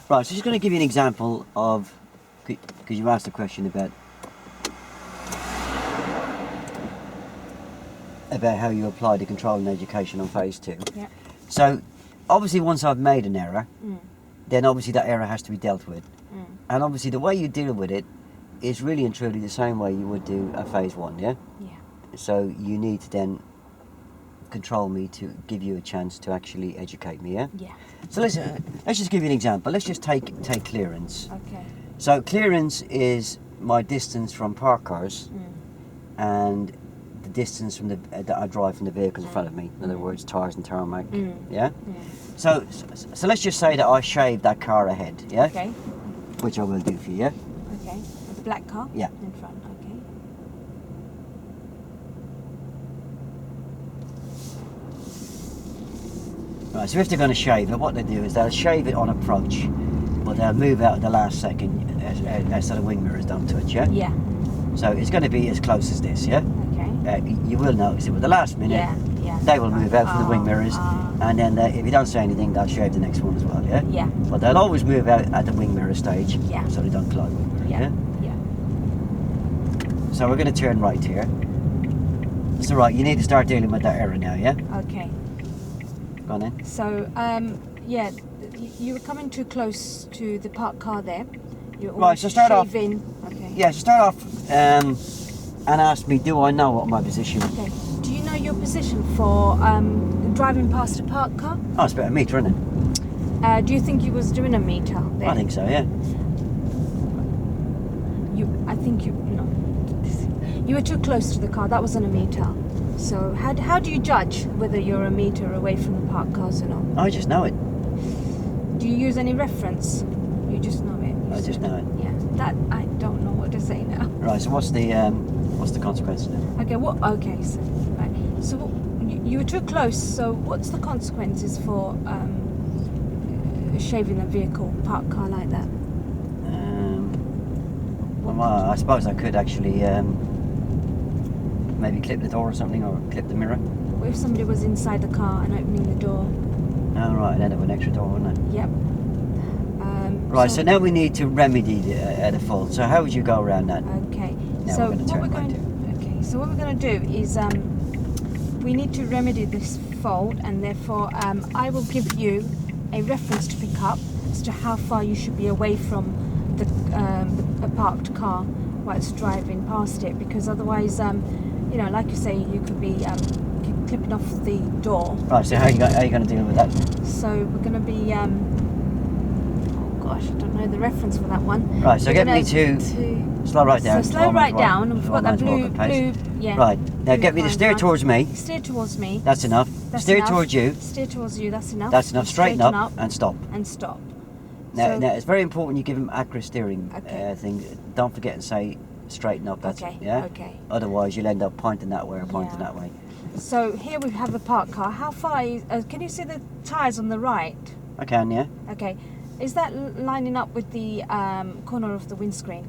Right, so just going to give you an example of, because you asked a question about how you apply the control in education on phase 2. Yeah. So obviously once I've made an error, then obviously that error has to be dealt with. And obviously the way you deal with it is really and truly the same way you would do a phase 1, yeah? Yeah. So you need to then control me to give you a chance to actually educate me, yeah? Yeah. So let's just give you an example. Let's just take clearance. Okay. So clearance is my distance from parked cars and the distance from that I drive from the vehicles in front of me. In other words, tyres and tarmac. Yeah. So let's just say that I shaved that car ahead. Yeah. Okay. Which I will do for you. Yeah. Okay. The black car. Yeah. In front. Okay. Right. So if they're going to shave it, what they do is they'll shave it on approach, but they'll move out at the last second so the wing mirrors don't touch. Yeah. Yeah. So it's going to be as close as this. Yeah. Okay. You will notice it with the last minute. Yeah. Yeah. They will move out from the wing mirrors, and then if you don't say anything, they'll shave the next one as well, yeah? Yeah. But they'll always move out at the wing mirror stage, Yeah. so they don't collide with the wing mirror, Yeah. yeah? So we're going to turn right here. So right, you need to start dealing with that error now, yeah? Okay. Go on then. So, yeah, you were coming too close to the parked car there. You're Right, so start off. shaving. Okay. Yeah, so start off and ask me, do I know what my position is? Okay. Do you know your position for driving past a parked car? Oh, it's about a metre, isn't it? Do you think you was doing a meter there? I think so, yeah. I think you were too close to the car. That wasn't a meter. So how do you judge whether you're a meter away from the parked cars or not? I just know it. Do you use any reference? You just know it. I just know it. Yeah. That I don't know what to say now. Right, so what's the consequence then? Okay. What? Okay. So right. So you were too close. So what's the consequences for shaving a vehicle, parked car like that? Well, I suppose I could actually maybe clip the door or something, or clip the mirror. What if somebody was inside the car and opening the door? Oh, right, and then have an extra door, wouldn't it? Yep. Right, so now we need to remedy the fault. So how would you go around that? Okay. Now So we're going to what turn we're right going to So what we're going to do is we need to remedy this fault, and therefore I will give you a reference to pick up as to how far you should be away from the parked car while it's driving past it, because otherwise, like you say, you could be clipping off the door. Right, so how are you going to deal with that? So we're going to be I don't know the reference for that one. Right, so get me to slow right down. So slow right down. We've got that blue, yeah. Right, now get me to steer towards me. Steer towards me. That's enough. Steer towards you. Steer towards you. That's enough. That's enough. Straighten up and stop. And stop. Now it's very important you give them accurate steering Okay. thing. Don't forget and say straighten up. That's Okay. yeah. Okay. Otherwise, you'll end up pointing that way or pointing that way. So here we have a parked car. How far is? Can you see the tyres on the right? I can, yeah. Okay. Is that lining up with the corner of the windscreen?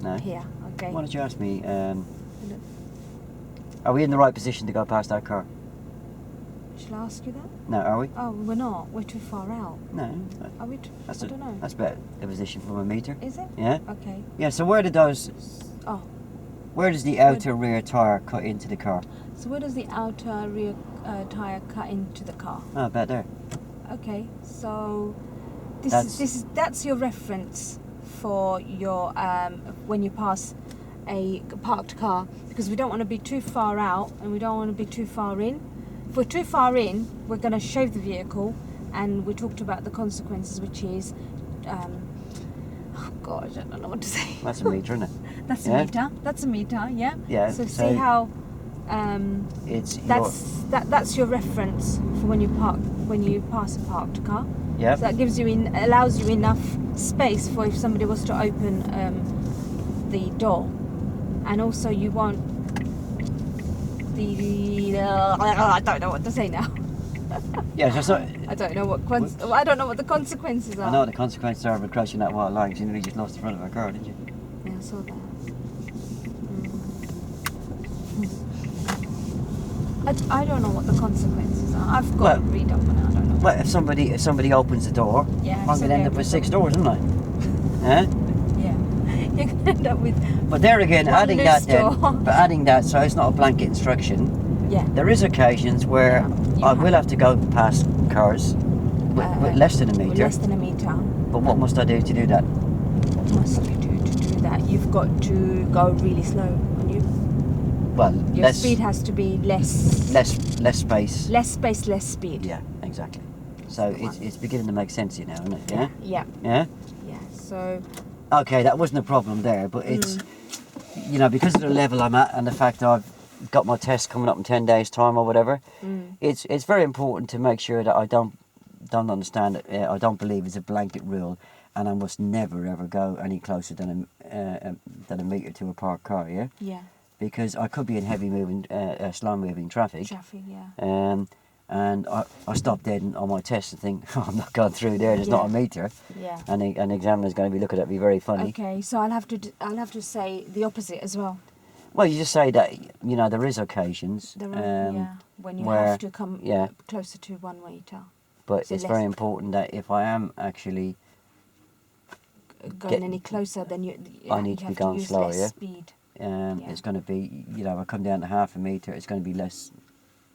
No. Here. Okay. Why don't you ask me? Are we in the right position to go past that car? Shall I ask you that? No, are we? Oh, we're not. We're too far out. No. Are we? I don't know. That's about the position from a meter. Is it? Yeah. Okay. Yeah. So where does the outer rear tyre cut into the car? So where does the outer rear tyre cut into the car? Oh, about there. Okay. So that's your reference for your when you pass a parked car, because we don't want to be too far out and we don't want to be too far in. If we're too far in, we're going to shave the vehicle, and we talked about the consequences, which is I don't know what to say. That's a meter, isn't it? That's a meter. That's a meter. Yeah. Yeah. So see how that's your reference for when you pass a parked car. Yeah. So that allows you enough space for if somebody was to open the door, and also you want I don't know what to say now. Yeah, so I don't know what the consequences are. I know what the consequences are of crossing that white line, because you nearly just lost the front of a car, didn't you? Yeah, I saw that. I don't know what the consequences are. I've got to read up on it. I don't know. Well, if somebody opens the door, Yeah, I'm going to end up with 6 doors, aren't I? Yeah. You're going to end up with. But there again, one adding that loose then, door. but adding that, so it's not a blanket instruction. Yeah. There is occasions where I will have to go past cars with less than a metre. Less than a metre. But what must I do to do that? What must you do to do that? You've got to go really slow on you. Well, Your speed has to be less space. Less space, less speed. Yeah, exactly. So it's beginning to make sense here now, isn't it? Yeah. Yeah. Yeah. Yeah. So. Okay, that wasn't a problem there, but it's because of the level I'm at and the fact I've got my test coming up in 10 days' time or whatever. It's very important to make sure that I don't understand it. I don't believe it's a blanket rule, and I must never ever go any closer than a metre to a parked car. Yeah. Yeah. Because I could be in heavy moving, slow moving traffic. Traffic, yeah. And I stop dead on my test and think, oh, I'm not going through there. There's not a metre. Yeah. And the examiner's going to be looking at me very funny. Okay, so I'll have to say the opposite as well. Well, you just say that there is occasions when you where, have to come closer to 1 metre. But So it's less- very important that if I am actually Going any closer, then I need to be going use slower, less yeah? speed. It's going to be, I come down to half a metre, it's going to be less,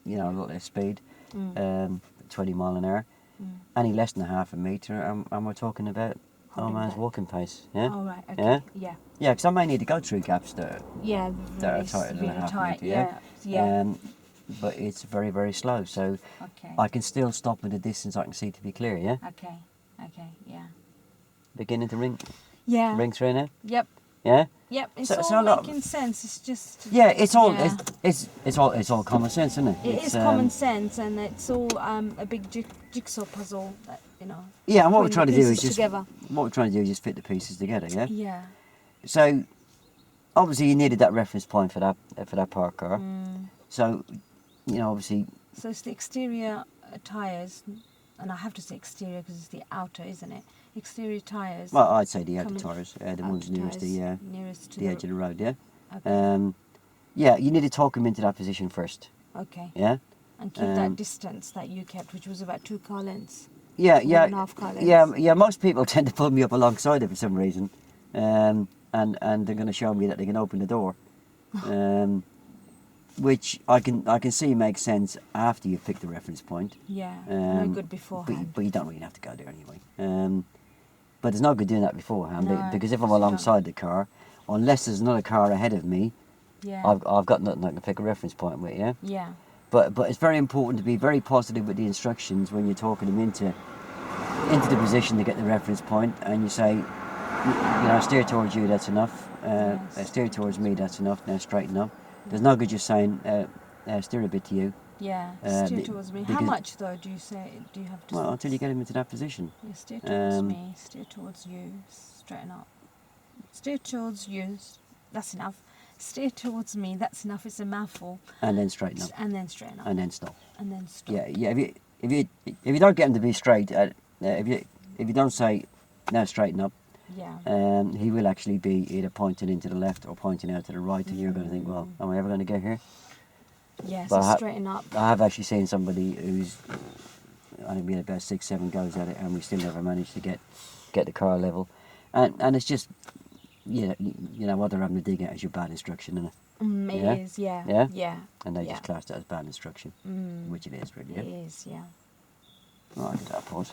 a lot less speed, 20 mile an hour. Any less than a half a metre, and we're talking about Holding man's back. walking pace, yeah? Oh, right, okay. Yeah. Yeah, because I may need to go through gaps that Yeah, are really, tighter than a really half tight. metre, Yeah. but it's very, very slow, so Okay. I can still stop at a distance I can see to be clear, yeah? Okay. Yeah. Beginning to ring Yeah. through now? Yep. Yeah? Yep. It's So all a lot- making sense. It's just. Yeah, it's all Yeah. it's all common sense, isn't it? It is common sense, and it's all a big jigsaw puzzle that Yeah, and what we're putting trying to the do is pieces just together. fit the pieces together, yeah. Yeah. So obviously you needed that reference point for that park car. So obviously So it's the exterior tyres, and I have to say exterior because it's the outer, isn't it? Exterior tyres. well I'd say the outer Coming- tyres, the outer ones nearest tyres nearest to the edge of the road, yeah. Okay. Yeah, you need to talk them into that position first, Okay. yeah. And keep that distance that you kept, which was about 2 car lengths. Yeah, 1.5 car lengths. yeah. Most people tend to pull me up alongside it for some reason, and they're going to show me that they can open the door, which I can see makes sense after you've picked the reference point. Yeah. No good But beforehand. you don't really have to go there anyway. But there's no good doing that beforehand No, because if I'm of course you alongside the car, unless there's another car ahead of me, Yeah. I've got nothing I can pick a reference point with. Yeah. Yeah. But it's very important to be very positive with the instructions when you're talking them into the position to get the reference point, and you say, steer towards you, that's enough. Yes. Steer towards me, that's enough. Now straighten up. There's no good just saying steer a bit to you. Yeah. Steer be- towards me. How because- much though do you have to? Well, until you get him into that position. Yeah, steer towards me. Steer towards you. Straighten up. Steer towards you. That's enough. Steer towards me. That's enough. It's a mouthful. And then straighten up. And then straighten up. And then stop. And then stop. Yeah. If you don't get him to be straight, if you don't say now straighten up, Yeah. he will actually be either pointing into the left or pointing out to the right, and you're going to think, well, am I ever going to get here? Yeah. But So straighten up. I have actually seen somebody who's, I think we had about 6-7 goes at it, and we still never managed to get the car level, and it's just, what they're having to dig at is your bad instruction, isn't it? It Yeah? is. Yeah. Yeah? Yeah. And they Yeah. just class that as bad instruction, which it is really. It Yeah. is. Yeah. Right, I'll give that a pause.